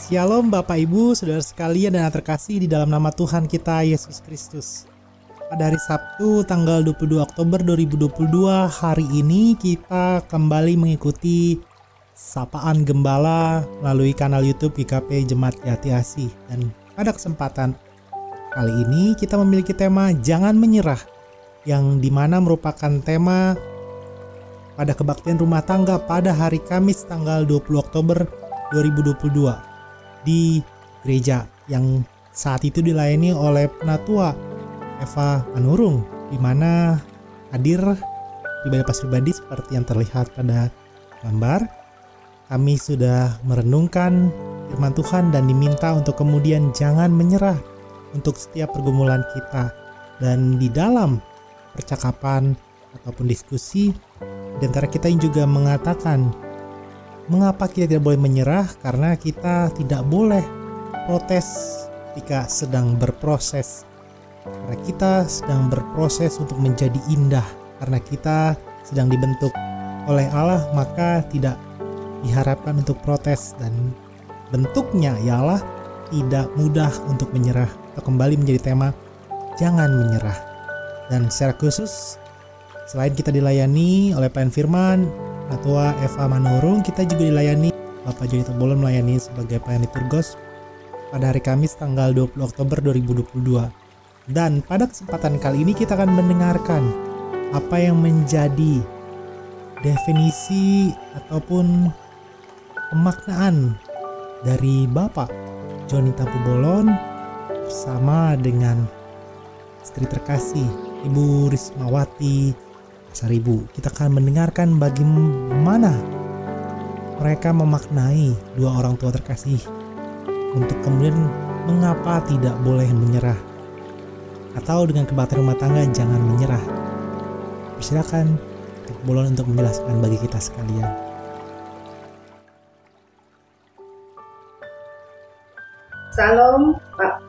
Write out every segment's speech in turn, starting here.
Shalom Bapak Ibu, Saudara sekalian dan terkasih di dalam nama Tuhan kita Yesus Kristus. Pada hari Sabtu tanggal 22 Oktober 2022 hari ini kita kembali mengikuti Sapaan Gembala melalui kanal YouTube GKP Jemaat Jati Asih. Dan pada kesempatan kali ini kita memiliki tema Jangan Menyerah, yang dimana merupakan tema pada kebaktian rumah tangga pada hari Kamis tanggal 20 Oktober 2022 di gereja yang saat itu dilayani oleh Penatua Eva Manurung, di mana hadir pribadi seperti yang terlihat pada gambar. Kami sudah merenungkan firman Tuhan dan diminta untuk kemudian jangan menyerah untuk setiap pergumulan kita. Dan di dalam percakapan ataupun diskusi di antara kita yang juga mengatakan, mengapa kita tidak boleh menyerah? Karena kita tidak boleh protes ketika sedang berproses. Karena kita sedang berproses untuk menjadi indah. Karena kita sedang dibentuk oleh Allah, maka tidak diharapkan untuk protes. Dan bentuknya ialah tidak mudah untuk menyerah. Atau kembali menjadi tema Jangan Menyerah. Dan secara khusus, selain kita dilayani oleh Pelayan Firman Penatua Eva Manurung, kita juga dilayani Bapak Joni Tabolon melayani sebagai pelayan liturgos pada hari Kamis tanggal 20 Oktober 2022. Dan pada kesempatan kali ini kita akan mendengarkan apa yang menjadi definisi ataupun pemaknaan dari Bapak Joni Tabolon bersama dengan istri terkasih Ibu Rismawati Saribu. Kita akan mendengarkan bagaimana mereka memaknai dua orang tua terkasih untuk kemudian mengapa tidak boleh menyerah, atau dengan kebaktian rumah tangga jangan menyerah. Silakan Bolon untuk menjelaskan bagi kita sekalian. Salam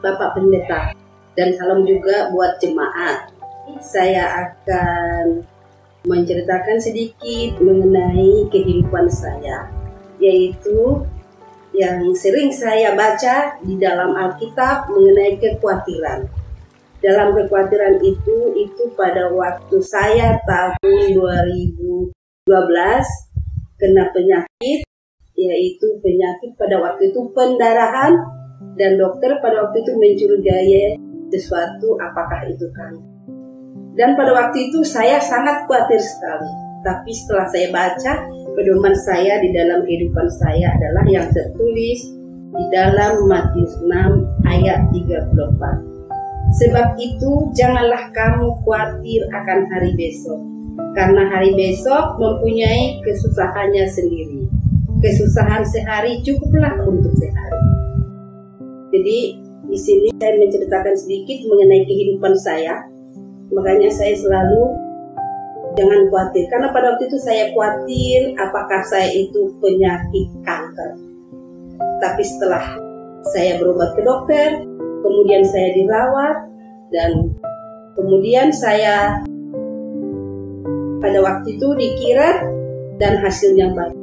Bapak Pendeta dan salam juga buat jemaat. Saya akan menceritakan sedikit mengenai kehidupan saya, yaitu yang sering saya baca di dalam Alkitab mengenai kekhawatiran. Dalam kekhawatiran itu pada waktu saya tahun 2012 kena penyakit, yaitu penyakit pada waktu itu pendarahan, dan dokter pada waktu itu mencurigai sesuatu, apakah itu kanker. Dan pada waktu itu saya sangat khawatir sekali. Tapi setelah saya baca, pedoman saya di dalam kehidupan saya adalah yang tertulis di dalam Matius 6 ayat 34. Sebab itu janganlah kamu khawatir akan hari besok, karena hari besok mempunyai kesusahannya sendiri. Kesusahan sehari cukuplah untuk sehari. Jadi di sini saya menceritakan sedikit mengenai kehidupan saya. Makanya saya selalu jangan khawatir. Karena pada waktu itu saya khawatir apakah saya itu penyakit kanker. Tapi setelah saya berobat ke dokter, kemudian saya dirawat, dan kemudian saya pada waktu itu dikira dan hasilnya baik.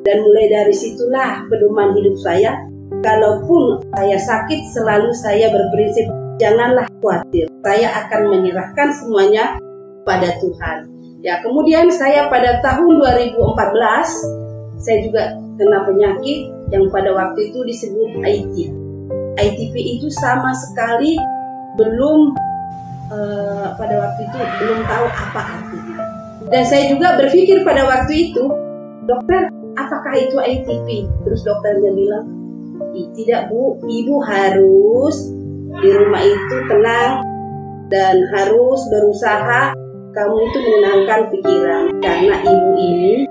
Dan mulai dari situlah pedoman hidup saya. Kalaupun saya sakit, selalu saya berprinsip janganlah khawatir, saya akan menyerahkan semuanya pada Tuhan. Ya, kemudian saya pada tahun 2014 saya juga kena penyakit yang pada waktu itu disebut ITP. ITP itu sama sekali belum pada waktu itu belum tahu apa artinya. Dan saya juga berpikir pada waktu itu, dokter, apakah itu ITP? Terus dokternya bilang, tidak Bu, Ibu harus di rumah itu tenang dan harus berusaha kamu itu menenangkan pikiran, karena ibu ini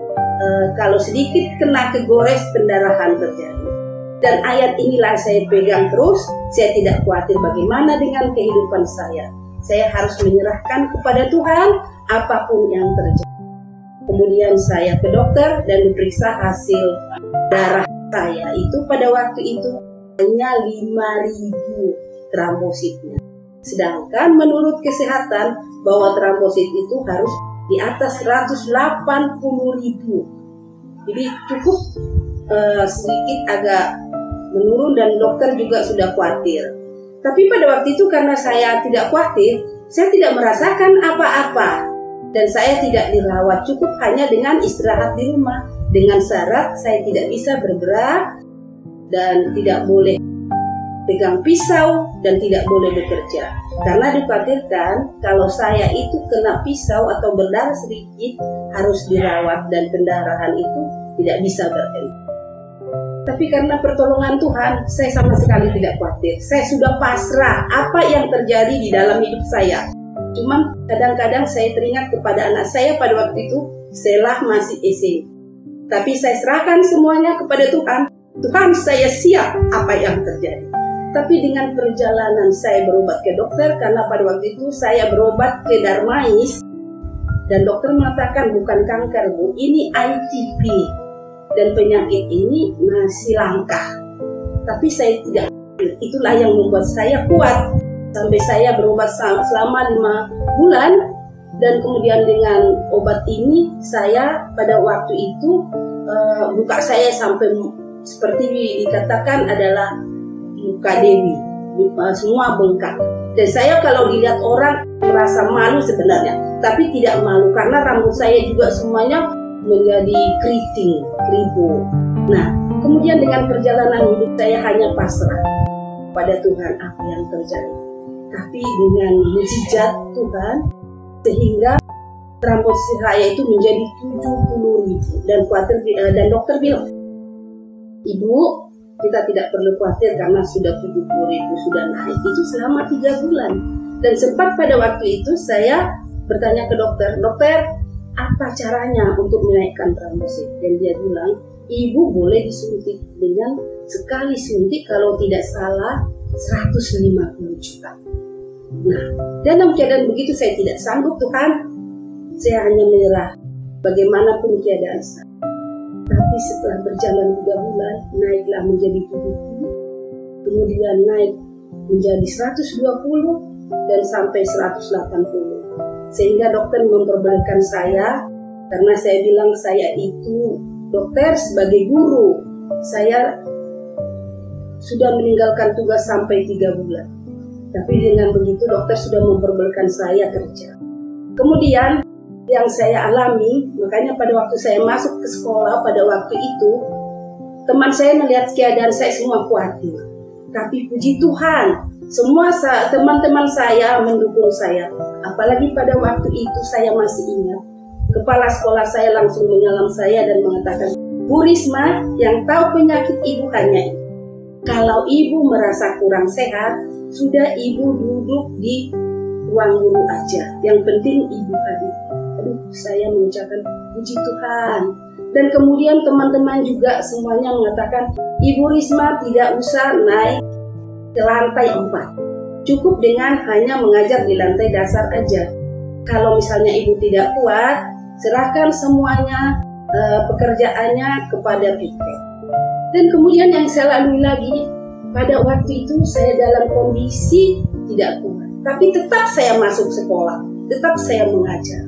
kalau sedikit kena kegores pendarahan terjadi. Dan ayat inilah saya pegang terus. Saya tidak khawatir bagaimana dengan kehidupan saya. Saya harus menyerahkan kepada Tuhan apapun yang terjadi. Kemudian saya ke dokter dan diperiksa hasil darah saya itu pada waktu itu hanya 5.000 trombositnya. Sedangkan menurut kesehatan bahwa trombosit itu harus di atas 180.000. Jadi cukup sedikit agak menurun dan dokter juga sudah khawatir. Tapi pada waktu itu karena saya tidak khawatir, saya tidak merasakan apa-apa. Dan saya tidak dirawat, cukup hanya dengan istirahat di rumah. Dengan syarat saya tidak bisa bergerak dan tidak boleh pegang pisau dan tidak boleh bekerja. Karena dikhawatirkan kalau saya itu kena pisau atau berdarah sedikit harus dirawat dan pendarahan itu tidak bisa berhenti. Tapi karena pertolongan Tuhan, saya sama sekali tidak khawatir. Saya sudah pasrah apa yang terjadi di dalam hidup saya. Cuman kadang-kadang saya teringat kepada anak saya pada waktu itu, Selah masih SMP. Tapi saya serahkan semuanya kepada Tuhan. Tuhan, saya siap apa yang terjadi. Tapi dengan perjalanan saya berobat ke dokter, karena pada waktu itu saya berobat ke Darmais. Dan dokter mengatakan bukan kanker, Bu, ini ITP. Dan penyakit ini masih langka. Tapi saya tidak, itulah yang membuat saya kuat. Sampai saya berobat selama 5 bulan. Dan kemudian dengan obat ini, saya pada waktu itu, muka saya sampai seperti dikatakan adalah muka Dewi. Semua bengkak. Dan saya kalau dilihat orang merasa malu sebenarnya. Tapi tidak malu karena rambut saya juga semuanya menjadi keriting, kribo. Nah, kemudian dengan perjalanan hidup saya hanya pasrah pada Tuhan apa yang terjadi. Tapi dengan mujizat Tuhan, sehingga rambut saya itu menjadi 70.000 dan dokter bilang, Ibu, kita tidak perlu khawatir karena sudah 70.000 sudah naik. Itu selama 3 bulan. Dan sempat pada waktu itu saya bertanya ke dokter, apa caranya untuk menaikkan trombosit? Dan dia bilang, Ibu boleh disuntik dengan sekali suntik kalau tidak salah 150 juta. Nah, dalam keadaan begitu saya tidak sanggup, Tuhan. Saya hanya menyerah bagaimanapun keadaan saya. Tapi setelah berjalan 3 bulan, naiklah menjadi 70, kemudian naik menjadi 120 dan sampai 180. Sehingga dokter memperbolehkan saya, karena saya bilang saya itu dokter sebagai guru. Saya sudah meninggalkan tugas sampai 3 bulan. Tapi dengan begitu dokter sudah memperbolehkan saya kerja. Kemudian yang saya alami, makanya pada waktu saya masuk ke sekolah pada waktu itu, teman saya melihat keadaan saya semua khawatir. Tapi puji Tuhan, semua teman-teman saya mendukung saya. Apalagi pada waktu itu saya masih ingat, kepala sekolah saya langsung menyalam saya dan mengatakan, Bu Risma, yang tahu penyakit ibu hanya ini. Kalau ibu merasa kurang sehat, sudah ibu duduk di ruang guru aja. Yang penting ibu hadir. Aduh, saya mengucapkan puji Tuhan. Dan kemudian teman-teman juga semuanya mengatakan, Ibu Risma tidak usah naik ke lantai 4. Cukup dengan hanya mengajar di lantai dasar aja. Kalau misalnya ibu tidak kuat, serahkan semuanya pekerjaannya kepada piket. Dan kemudian yang saya lalui lagi, pada waktu itu saya dalam kondisi tidak kuat. Tapi tetap saya masuk sekolah, tetap saya mengajar.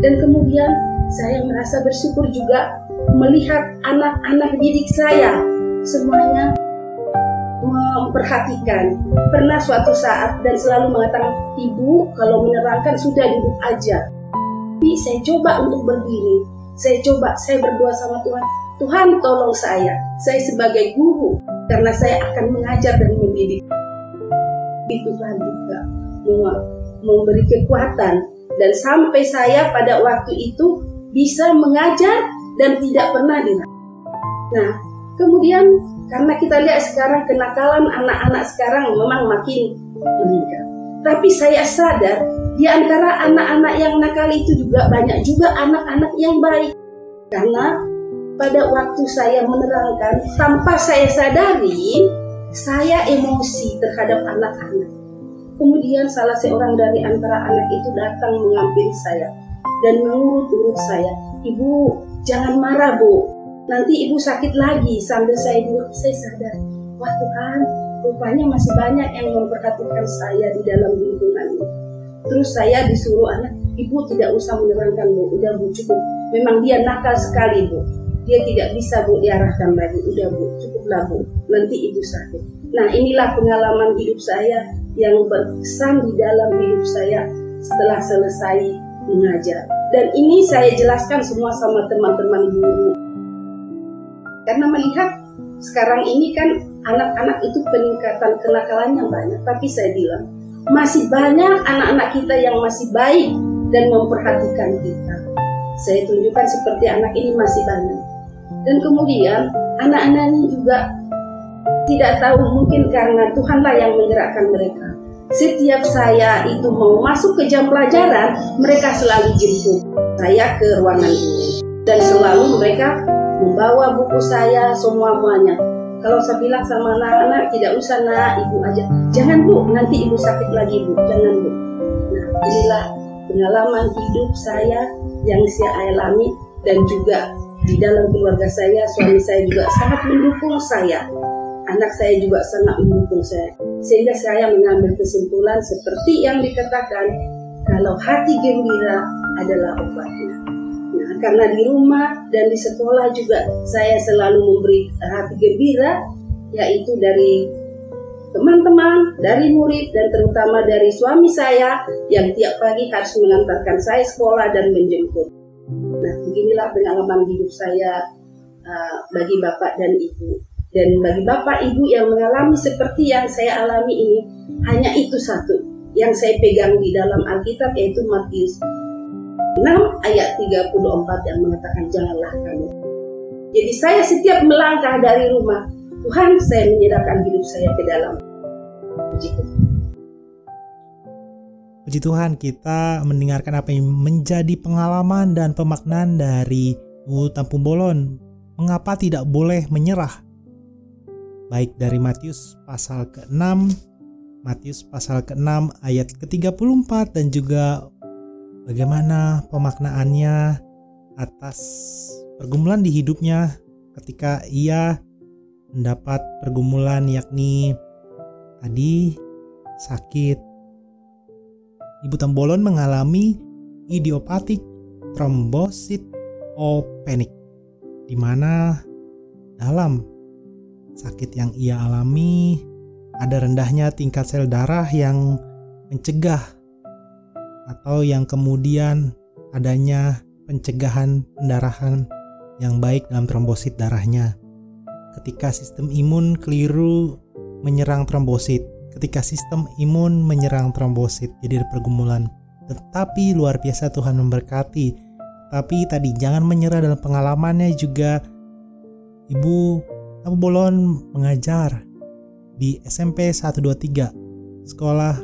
Dan kemudian saya merasa bersyukur juga melihat anak-anak didik saya semuanya memperhatikan. Pernah suatu saat dan selalu mengatakan, Ibu kalau menerangkan sudah duduk aja. Tapi saya coba untuk berdiri. Saya berdoa sama Tuhan. Tuhan tolong saya sebagai guru. Karena saya akan mengajar dan mendidik. Tuhan juga memberi kekuatan. Dan sampai saya pada waktu itu bisa mengajar dan tidak pernah dilarang. Nah, kemudian karena kita lihat sekarang kenakalan anak-anak sekarang memang makin meningkat. Tapi saya sadar di antara anak-anak yang nakal itu juga banyak juga anak-anak yang baik. Karena pada waktu saya menerangkan, tanpa saya sadari, saya emosi terhadap anak-anak. Kemudian salah seorang dari antara anak itu datang menghampiri saya dan mengurut-urut saya. Ibu, jangan marah, Bu. Nanti ibu sakit lagi. Sambil saya duduk, saya sadar, wah Tuhan, rupanya masih banyak yang memperhatikan saya di dalam lingkungan ini. Terus saya disuruh anak, ibu tidak usah menerangkan, Bu. Udah, Bu, cukup. Memang dia nakal sekali, Bu. Dia tidak bisa, Bu, diarahkan lagi. Udah, Bu, cukuplah, Bu. nanti ibu sakit. Nah, inilah pengalaman hidup saya yang berkesan di dalam hidup saya setelah selesai mengajar. Dan ini saya jelaskan semua sama teman-teman guru. Karena melihat sekarang ini kan anak-anak itu peningkatan kenakalannya banyak. Tapi saya bilang, masih banyak anak-anak kita yang masih baik dan memperhatikan kita. Saya tunjukkan seperti anak ini masih banyak. Dan kemudian anak-anak ini juga tidak tahu, mungkin karena Tuhanlah yang menggerakkan mereka. Setiap saya itu mau masuk ke jam pelajaran, mereka selalu jemput saya ke ruangan guru. Dan selalu mereka membawa buku saya semuanya. Kalau saya bilang sama anak-anak, tidak usah nak, ibu aja. Jangan bu, nanti ibu sakit lagi bu, jangan bu. Nah, inilah pengalaman hidup saya yang saya alami. Dan juga di dalam keluarga saya, suami saya juga sangat mendukung saya. Anak saya juga sangat mendukung saya. Sehingga saya mengambil kesimpulan seperti yang dikatakan, kalau hati gembira adalah obatnya. Nah, karena di rumah dan di sekolah juga saya selalu memberi hati gembira, yaitu dari teman-teman, dari murid, dan terutama dari suami saya yang tiap pagi harus mengantarkan saya sekolah dan menjemput. Nah, beginilah pengalaman hidup saya bagi Bapak dan Ibu. Dan bagi Bapak Ibu yang mengalami seperti yang saya alami ini, hanya itu satu yang saya pegang di dalam Alkitab, yaitu Matius 6 ayat 34 yang mengatakan janganlah kamu. Jadi saya setiap melangkah dari rumah, Tuhan, saya menyerahkan hidup saya ke dalam. Puji Tuhan, kita mendengarkan apa yang menjadi pengalaman dan pemaknaan dari Ibu Tampung Bolon. Mengapa tidak boleh menyerah? Baik dari Matius pasal ke-6, Matius pasal ke-6 ayat ke-34, dan juga bagaimana pemaknaannya atas pergumulan di hidupnya ketika ia mendapat pergumulan, yakni tadi sakit. Ibu Tambolon mengalami idiopathic thrombocytopenic, di mana dalam sakit yang ia alami ada rendahnya tingkat sel darah yang mencegah atau yang kemudian adanya pencegahan pendarahan yang baik dalam trombosit darahnya. Ketika sistem imun keliru menyerang trombosit, jadi ada pergumulan. Tetapi luar biasa Tuhan memberkati. Tapi tadi jangan menyerah dalam pengalamannya juga. Ibu Tampung Bolon mengajar di SMP 123, Sekolah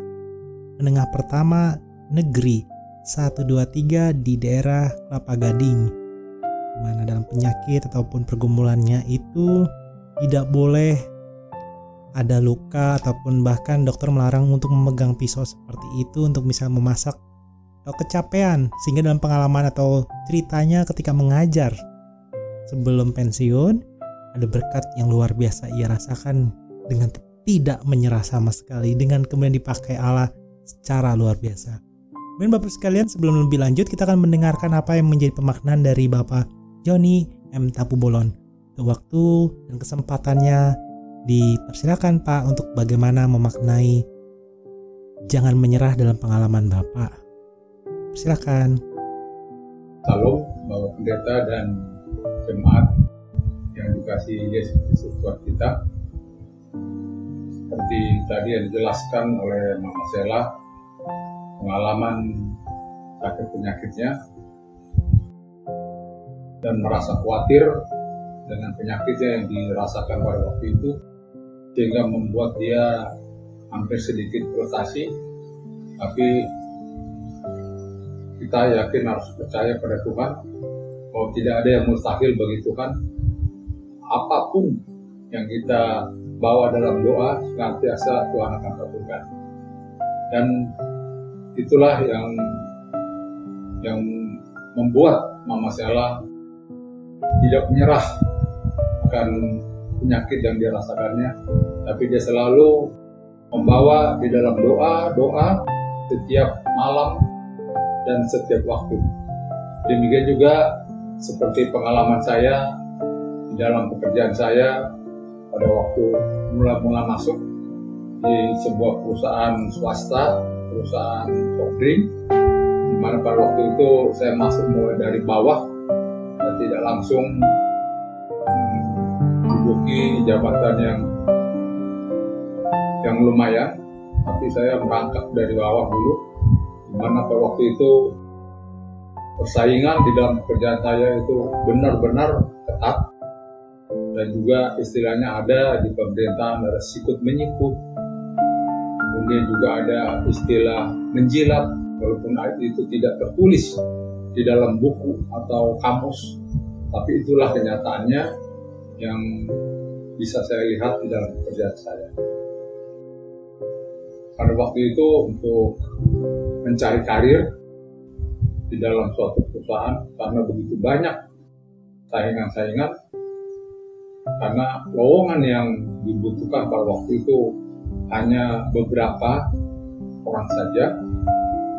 Menengah Pertama Negeri 123 di daerah Kelapa Gading, di mana dalam penyakit ataupun pergumulannya itu tidak boleh ada luka, ataupun bahkan dokter melarang untuk memegang pisau seperti itu untuk bisa memasak atau kecapean. Sehingga dalam pengalaman atau ceritanya ketika mengajar sebelum pensiun, ada berkat yang luar biasa ia rasakan dengan tidak menyerah sama sekali, dengan kemudian dipakai Allah secara luar biasa. Kemudian Bapak sekalian, sebelum lebih lanjut kita akan mendengarkan apa yang menjadi pemaknaan dari Bapak Joni M. Tampung Bolon. Waktu dan kesempatannya dipersilakan Pak untuk bagaimana memaknai jangan menyerah dalam pengalaman Bapak. Silakan. Salam Bapak Pendeta dan jemaat yang dikasihi Yesus Kristus buat kita. Seperti tadi yang dijelaskan oleh Mama Sela, pengalaman sakit penyakitnya dan merasa khawatir dengan penyakitnya yang dirasakan pada waktu itu, sehingga membuat dia hampir sedikit frustasi. Tapi kita yakin harus percaya pada Tuhan bahwa tidak ada yang mustahil bagi Tuhan. Apapun yang kita bawa dalam doa, senantiasa Tuhan akan kabulkan. Dan itulah yang membuat Mama Sela tidak menyerah akan penyakit yang dirasakannya, tapi dia selalu membawa di dalam doa setiap malam dan setiap waktu. Demikian juga seperti pengalaman saya di dalam pekerjaan saya pada waktu mula-mula masuk di sebuah perusahaan swasta, perusahaan soft drink, di mana pada waktu itu saya masuk mulai dari bawah dan tidak langsung menduduki jabatan yang lumayan, tapi saya merangkak dari bawah dulu, di mana pada waktu itu persaingan di dalam pekerjaan saya itu benar-benar ketat, dan juga istilahnya ada di pemerintahan ada sikut menyikut, kemudian juga ada istilah menjilat, walaupun itu tidak tertulis di dalam buku atau kamus, tapi itulah kenyataannya yang bisa saya lihat di dalam pekerjaan saya. Pada waktu itu untuk mencari karir di dalam suatu perusahaan, karena begitu banyak saingan-saingan, karena lowongan yang dibutuhkan pada waktu itu hanya beberapa orang saja.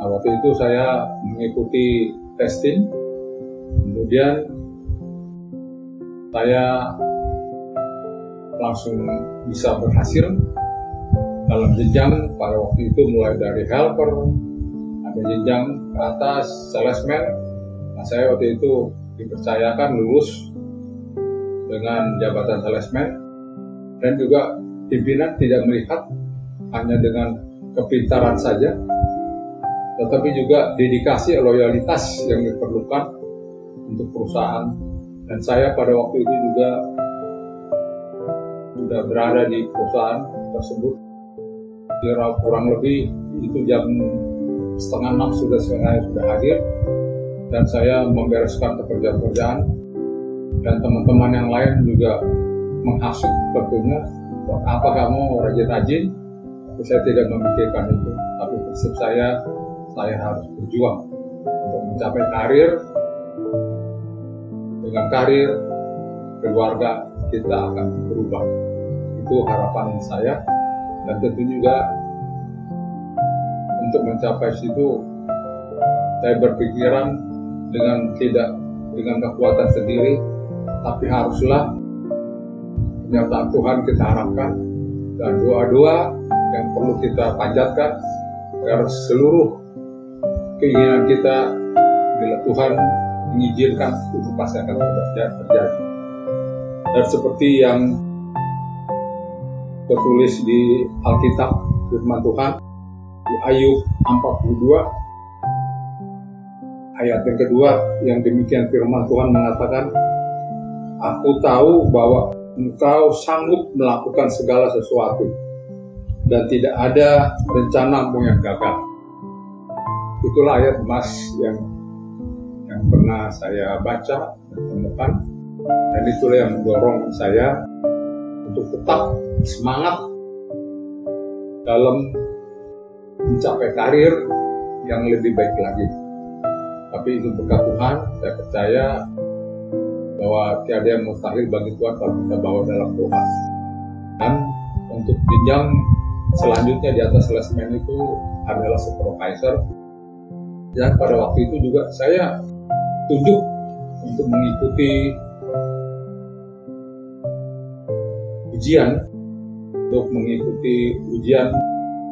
Nah, waktu itu saya mengikuti testing, kemudian saya langsung bisa berhasil dalam jenjang pada waktu itu, mulai dari helper, ada jenjang ke atas salesman. Nah, saya waktu itu dipercayakan lulus dengan jabatan salesman, dan juga pimpinan tidak melihat hanya dengan kepintaran saja, tetapi juga dedikasi loyalitas yang diperlukan untuk perusahaan. Dan saya pada waktu itu juga sudah berada di perusahaan tersebut kurang lebih itu jam 5:30 saya sudah hadir, dan saya membereskan pekerjaan-pekerjaan, dan teman-teman yang lain juga menghasut tentunya, apa kamu rajin-rajin, tapi saya tidak memikirkan itu, tapi prinsip saya harus berjuang untuk mencapai karir. Dengan karir, keluarga kita akan berubah. Itu harapan saya, dan tentu juga untuk mencapai situ saya berpikiran tidak dengan kekuatan sendiri, tapi haruslah kenyataan Tuhan kita harapkan, dan doa-doa yang perlu kita panjatkan agar seluruh keinginan kita bila Tuhan mengizinkan itu pasti akan terjadi. Dan seperti yang tertulis di Alkitab firman Tuhan di Ayub 42 ayat yang kedua, yang demikian firman Tuhan mengatakan, aku tahu bahwa engkau sanggup melakukan segala sesuatu dan tidak ada rencanamu yang gagal. Itulah ayat emas yang pernah saya baca dan temukan, dan itulah yang mendorong saya untuk tetap semangat dalam mencapai karir yang lebih baik lagi. Tapi itu berkat Tuhan, saya percaya bahwa tiada yang mustahil bagi Tuhan kalau kita bawa dalam doa. Dan untuk jenjang selanjutnya di atas salesman itu adalah supervisor, dan pada waktu itu juga saya tunjuk untuk mengikuti ujian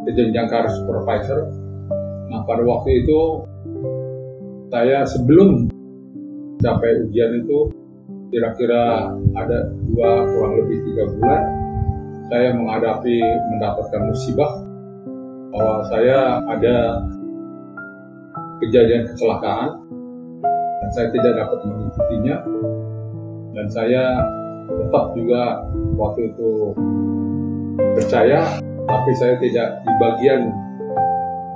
ke jenjang karir supervisor. Nah, pada waktu itu saya sebelum mencapai ujian itu kira-kira ada kurang lebih 3 bulan, saya mendapatkan musibah bahwa saya ada kejadian kecelakaan dan saya tidak dapat mengikutinya, dan saya tetap juga waktu itu percaya, tapi saya tidak di bagian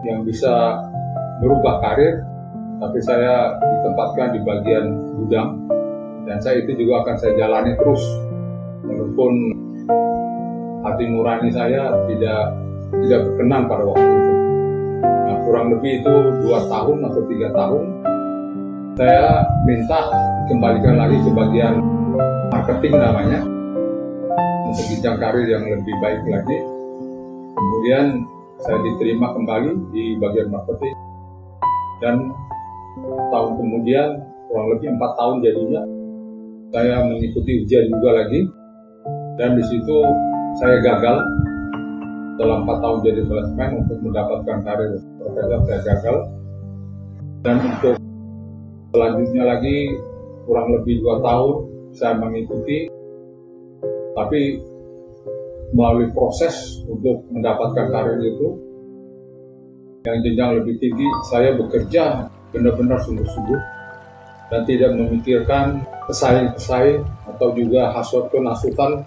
yang bisa merubah karir, tapi saya ditempatkan di bagian gudang, dan saya itu juga akan saya jalani terus walaupun hati nurani saya tidak berkenan pada waktu itu. Nah, kurang lebih itu 2 tahun atau 3 tahun saya minta kembalikan lagi ke bagian marketing namanya, untuk jenjang karir yang lebih baik lagi. Kemudian saya diterima kembali di bagian marketing, dan tahun kemudian kurang lebih 4 tahun jadinya saya mengikuti ujian juga lagi, Dan di situ saya gagal. Dalam 4 tahun jadi salesman untuk mendapatkan karir profesor, saya gagal. Dan untuk selanjutnya lagi kurang lebih 2 tahun saya mengikuti, tapi melalui proses untuk mendapatkan karir itu yang jenjang lebih tinggi, saya bekerja benar-benar sungguh-sungguh dan tidak memikirkan pesaing-pesaing atau juga hasutan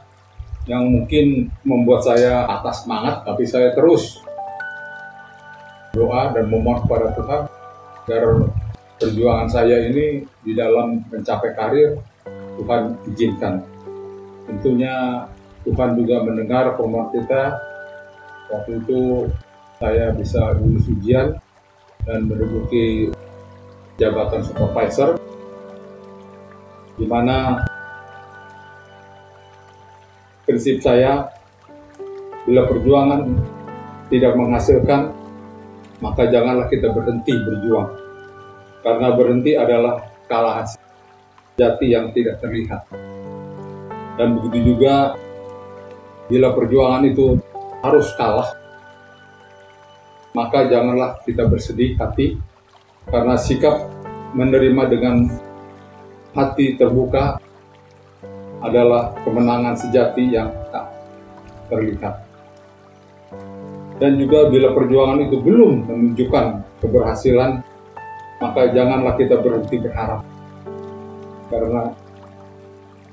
yang mungkin membuat saya patah semangat, tapi saya terus doa dan memohon kepada Tuhan agar perjuangan saya ini di dalam mencapai karir Tuhan izinkan. Tentunya Tuhan juga mendengar permohonan kita. Waktu itu saya bisa lulus ujian dan menduduki jabatan supervisor, di mana prinsip saya, bila perjuangan tidak menghasilkan, maka janganlah kita berhenti berjuang. Karena berhenti adalah kalah jati yang tidak terlihat. Dan begitu juga, bila perjuangan itu harus kalah, maka janganlah kita bersedih hati, karena sikap menerima dengan hati terbuka adalah kemenangan sejati yang tak terlihat. Dan juga bila perjuangan itu belum menunjukkan keberhasilan, maka janganlah kita berhenti berharap. Karena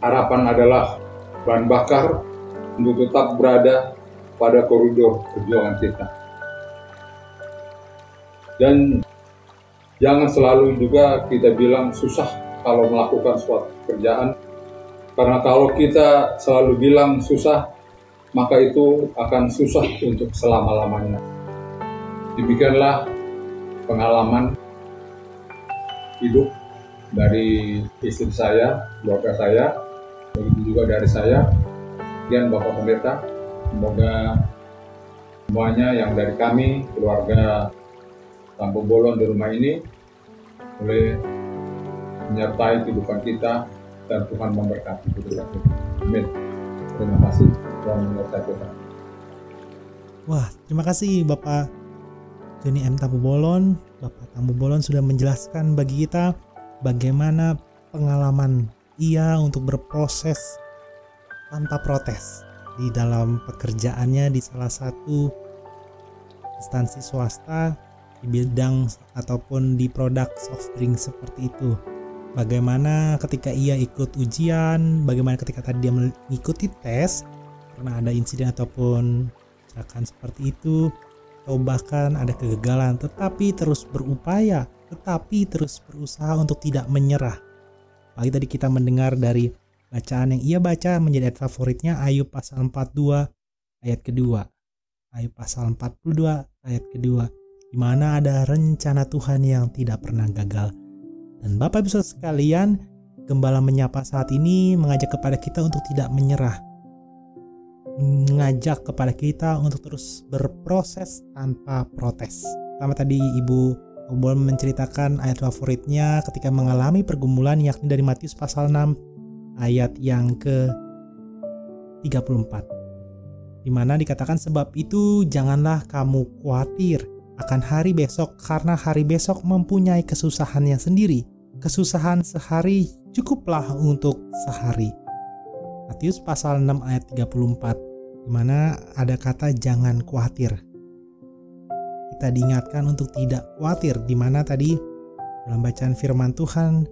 harapan adalah bahan bakar untuk tetap berada pada koridor perjuangan kita. Dan jangan selalu juga kita bilang susah kalau melakukan suatu pekerjaan. Karena kalau kita selalu bilang susah, maka itu akan susah untuk selama-lamanya. Demikianlah pengalaman hidup dari istri saya, keluarga saya, begitu juga dari saya. Sekian Bapak Pendeta, semoga semuanya yang dari kami, keluarga Tampu Bolon di rumah ini, boleh menyertai kehidupan kita dan Tuhan memberkati kehidupan kita. Amin. Terima kasih. Tuhan memberkati kita. Wah, terima kasih Bapak Joni M. Tampu Bolon. Bapak Tampu Bolon sudah menjelaskan bagi kita bagaimana pengalaman ia untuk berproses tanpa protes di dalam pekerjaannya di salah satu instansi swasta di bidang ataupun di produk soft drink seperti itu. Bagaimana ketika ia ikut ujian, bagaimana ketika tadi dia mengikuti tes, pernah ada insiden ataupun kecelakaan seperti itu, atau bahkan ada kegagalan, tetapi terus berupaya, tetapi terus berusaha untuk tidak menyerah. Pagi tadi kita mendengar dari bacaan yang ia baca menjadi ayat favoritnya, Ayub pasal 42 ayat kedua. Ayub pasal 42 ayat kedua, di mana ada rencana Tuhan yang tidak pernah gagal. Dan Bapak Ibu sekalian, Gembala Menyapa saat ini mengajak kepada kita untuk tidak menyerah. Mengajak kepada kita untuk terus berproses tanpa protes. Pertama tadi Ibu Obol menceritakan ayat favoritnya ketika mengalami pergumulan, yakni dari Matius pasal 6 ayat yang ke-34. Di mana dikatakan, sebab itu janganlah kamu khawatir akan hari besok, karena hari besok mempunyai kesusahannya sendiri. Kesusahan sehari cukuplah untuk sehari. Matius pasal 6 ayat 34, di mana ada kata jangan khawatir. Kita diingatkan untuk tidak khawatir, di mana tadi dalam bacaan firman Tuhan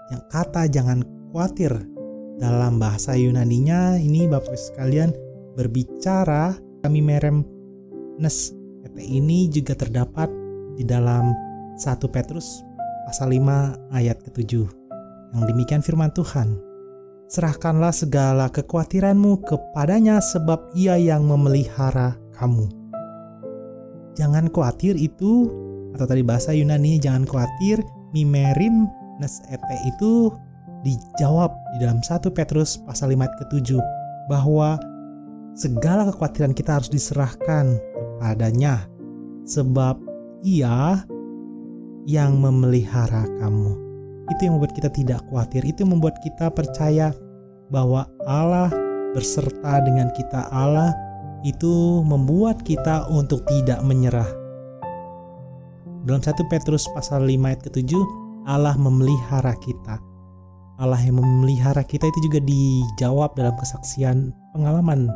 yang kata jangan khawatir dalam bahasa Yunaninya ini Bapak sekalian berbicara kami merem nes. Ini juga terdapat di dalam 1 Petrus pasal 5 ayat ke-7. Yang demikian firman Tuhan, serahkanlah segala kekhawatiranmu kepadanya, sebab ia yang memelihara kamu. Jangan khawatir itu, atau tadi bahasa Yunani jangan khawatir, mimerim nes itu dijawab di dalam 1 Petrus pasal 5 ayat ke-7, bahwa segala kekhawatiran kita harus diserahkan kepadanya, sebab ia yang memelihara kamu. Itu yang membuat kita tidak khawatir, itu yang membuat kita percaya bahwa Allah berserta dengan kita Allah itu membuat kita untuk tidak menyerah. Dalam 1 Petrus pasal 5 ayat ke-7, Allah memelihara kita. Allah yang memelihara kita itu juga dijawab dalam kesaksian pengalaman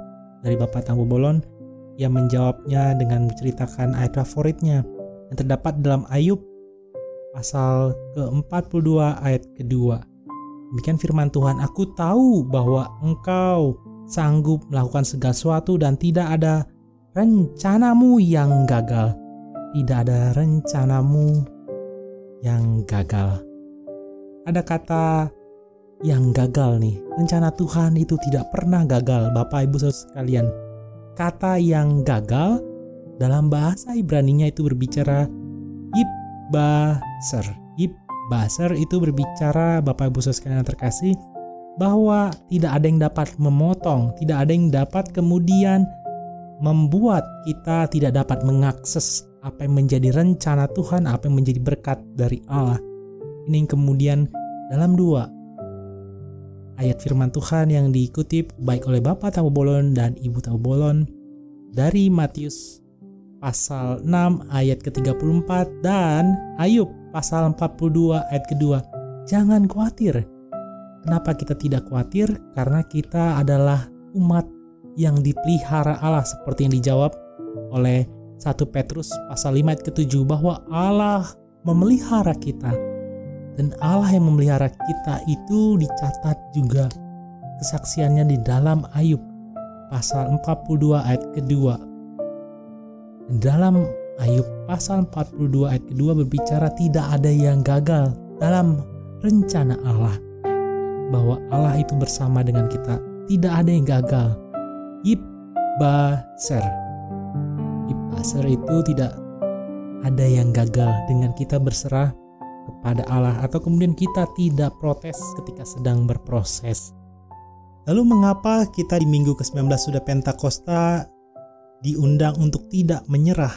dari Bapak Tampu Bolon yang menjawabnya dengan menceritakan ayat favoritnya yang terdapat dalam Ayub pasal ke-42 ayat kedua. Demikian firman Tuhan, aku tahu bahwa engkau sanggup melakukan segala sesuatu dan tidak ada rencanamu yang gagal. Tidak ada rencanamu yang gagal. Ada kata yang gagal nih. Rencana Tuhan itu tidak pernah gagal, Bapak Ibu Saudara sekalian. Kata yang gagal dalam bahasa Ibraninya itu berbicara ibbaser. Ibbaser itu berbicara, Bapak Ibu Saudara sekalian yang terkasih, bahwa tidak ada yang dapat memotong, tidak ada yang dapat kemudian membuat kita tidak dapat mengakses apa yang menjadi rencana Tuhan, apa yang menjadi berkat dari Allah. Ini yang kemudian dalam 2 ayat firman Tuhan yang dikutip baik oleh Bapak Tampu Bolon dan Ibu Tampu Bolon dari Matius pasal 6 ayat ke-34 dan Ayub pasal 42 ayat kedua. Jangan khawatir. Kenapa kita tidak khawatir? Karena kita adalah umat yang dipelihara Allah, seperti yang dijawab oleh 1 Petrus pasal 5 ayat ke-7, bahwa Allah memelihara kita. Dan Allah yang memelihara kita itu dicatat juga kesaksiannya di dalam Ayub pasal 42 ayat kedua. Dalam Ayub pasal 42 ayat kedua berbicara tidak ada yang gagal dalam rencana Allah, bahwa Allah itu bersama dengan kita. Tidak ada yang gagal. Ibbaser itu tidak ada yang gagal dengan kita berserah kepada Allah, atau kemudian kita tidak protes ketika sedang berproses. Lalu mengapa kita di minggu ke-19 sudah Pentakosta diundang untuk tidak menyerah?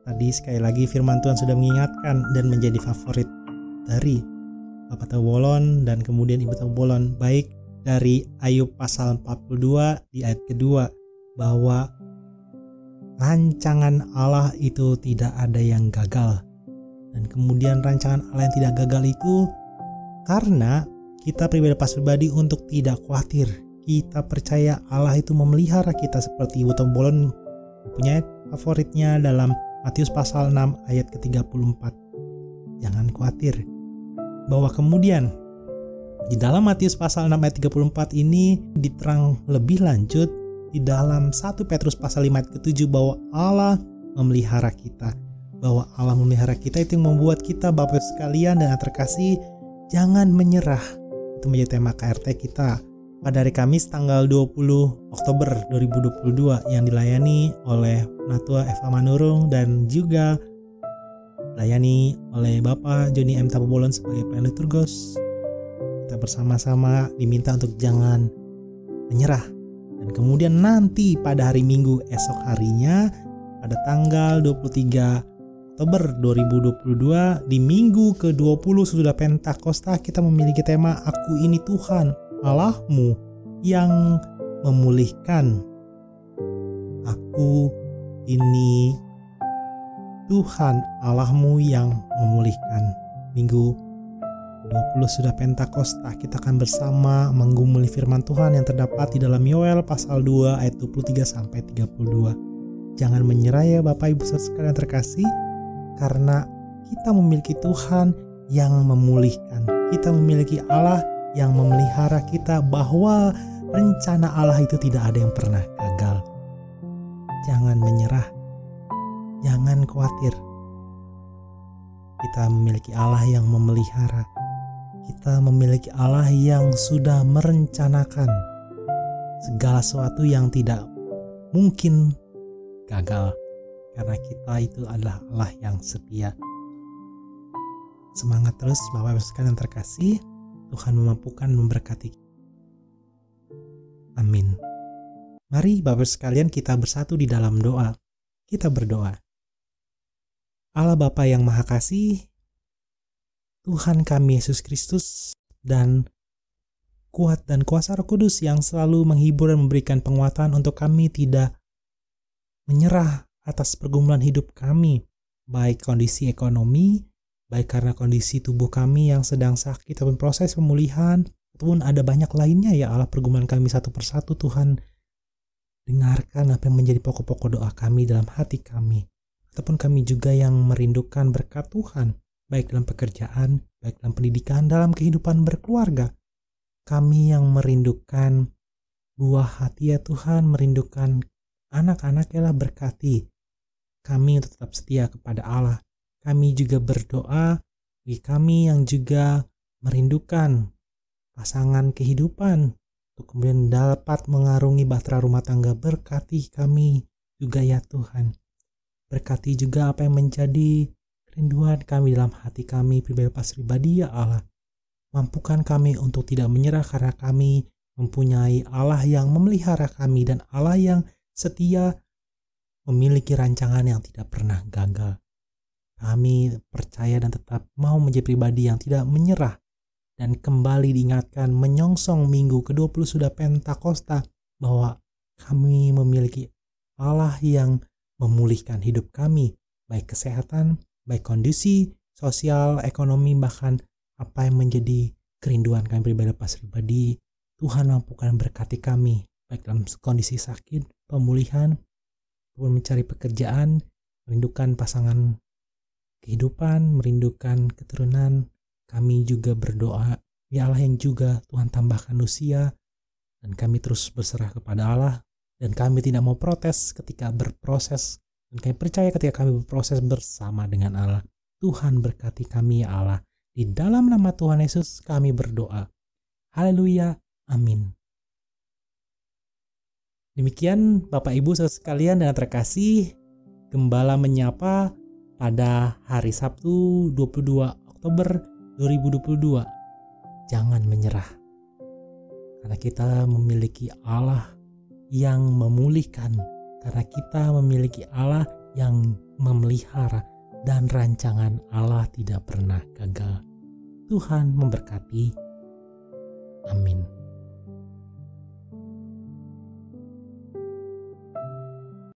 Tadi sekali lagi firman Tuhan sudah mengingatkan dan menjadi favorit dari Bapak Tampu Bolon dan kemudian Ibu Tampu Bolon, baik dari Ayub pasal 42 di ayat kedua, bahwa rancangan Allah itu tidak ada yang gagal. Dan kemudian rancangan Allah yang tidak gagal itu karena kita pribadi untuk tidak khawatir. Kita percaya Allah itu memelihara kita, seperti Ibu Tampu Bolon punya ayat favoritnya dalam Matius pasal 6 ayat ke-34. Jangan khawatir. Bahwa kemudian di dalam Matius pasal 6 ayat 34 ini diterang lebih lanjut di dalam 1 Petrus pasal 5 ayat ke-7 bahwa Allah memelihara kita. Bahwa Allah memelihara kita itu yang membuat kita, Bapak sekalian dan yang terkasih, jangan menyerah. Itu menjadi tema KRT kita pada hari Kamis tanggal 20 Oktober 2022 yang dilayani oleh Natua Eva Manurung dan juga dilayani oleh Bapak Joni M. Tampu Bolon sebagai pelayan liturgos. Kita bersama-sama diminta untuk jangan menyerah. Dan kemudian nanti pada hari Minggu esok harinya pada tanggal 23 Oktober 2022 di minggu ke-20 sudah Pentakosta, kita memiliki tema Aku Ini Tuhan Allahmu yang memulihkan. Aku ini Tuhan Allahmu yang memulihkan. Minggu 20 sudah Pentakosta, kita akan bersama menggumuli firman Tuhan yang terdapat di dalam Yoel pasal 2 ayat 23 sampai 32. Jangan menyerah ya Bapak Ibu Saudara sekalian terkasih, karena kita memiliki Tuhan yang memulihkan. Kita memiliki Allah yang memelihara kita, bahwa rencana Allah itu tidak ada yang pernah gagal. Jangan menyerah. Jangan khawatir. Kita memiliki Allah yang memelihara. Kita memiliki Allah yang sudah merencanakan segala sesuatu yang tidak mungkin gagal. Karena kita itu adalah Allah yang setia. Semangat terus Bapak Ibu sekalian terkasih. Tuhan memampukan memberkati. Amin. Mari Bapak Ibu sekalian kita bersatu di dalam doa. Kita berdoa. Allah Bapa yang Maha Kasih, Tuhan kami Yesus Kristus, dan kuat dan kuasa Roh Kudus yang selalu menghibur dan memberikan penguatan untuk kami tidak menyerah atas pergumulan hidup kami, baik kondisi ekonomi, baik karena kondisi tubuh kami yang sedang sakit ataupun proses pemulihan, ataupun ada banyak lainnya ya Allah, pergumulan kami satu persatu. Tuhan, dengarkan apa yang menjadi pokok-pokok doa kami dalam hati kami, ataupun kami juga yang merindukan berkat Tuhan, baik dalam pekerjaan, baik dalam pendidikan, dalam kehidupan berkeluarga. Kami yang merindukan buah hati ya Tuhan, merindukan anak-anak ialah berkati kami untuk tetap setia kepada Allah. Kami juga berdoa bagi kami yang juga merindukan pasangan kehidupan untuk kemudian dapat mengarungi bahtera rumah tangga. Berkati kami juga ya Tuhan. Berkati juga apa yang menjadi kerinduan kami dalam hati kami pribadi ya Allah. Mampukan kami untuk tidak menyerah karena kami mempunyai Allah yang memelihara kami dan Allah yang setia, memiliki rancangan yang tidak pernah gagal. Kami percaya dan tetap mau menjadi pribadi yang tidak menyerah dan kembali diingatkan menyongsong minggu ke-20 sudah Pentakosta bahwa kami memiliki Allah yang memulihkan hidup kami, baik kesehatan, baik kondisi sosial, ekonomi, bahkan apa yang menjadi kerinduan kami pribadi. Tuhan mampukan berkati kami, baik dalam kondisi sakit, pemulihan, ataupun mencari pekerjaan, merindukan pasangan kehidupan, merindukan keturunan. Kami juga berdoa, ya Allah yang juga Tuhan tambahkan usia, dan kami terus berserah kepada Allah, dan kami tidak mau protes ketika berproses, dan kami percaya ketika kami berproses bersama dengan Allah. Tuhan berkati kami ya Allah. Di dalam nama Tuhan Yesus kami berdoa. Haleluya. Amin. Demikian Bapak Ibu saudara sekalian dan terkasih, Gembala menyapa pada hari Sabtu 22 Oktober 2022. Jangan menyerah, karena kita memiliki Allah yang memulihkan, karena kita memiliki Allah yang memelihara, dan rancangan Allah tidak pernah gagal. Tuhan memberkati. Amin.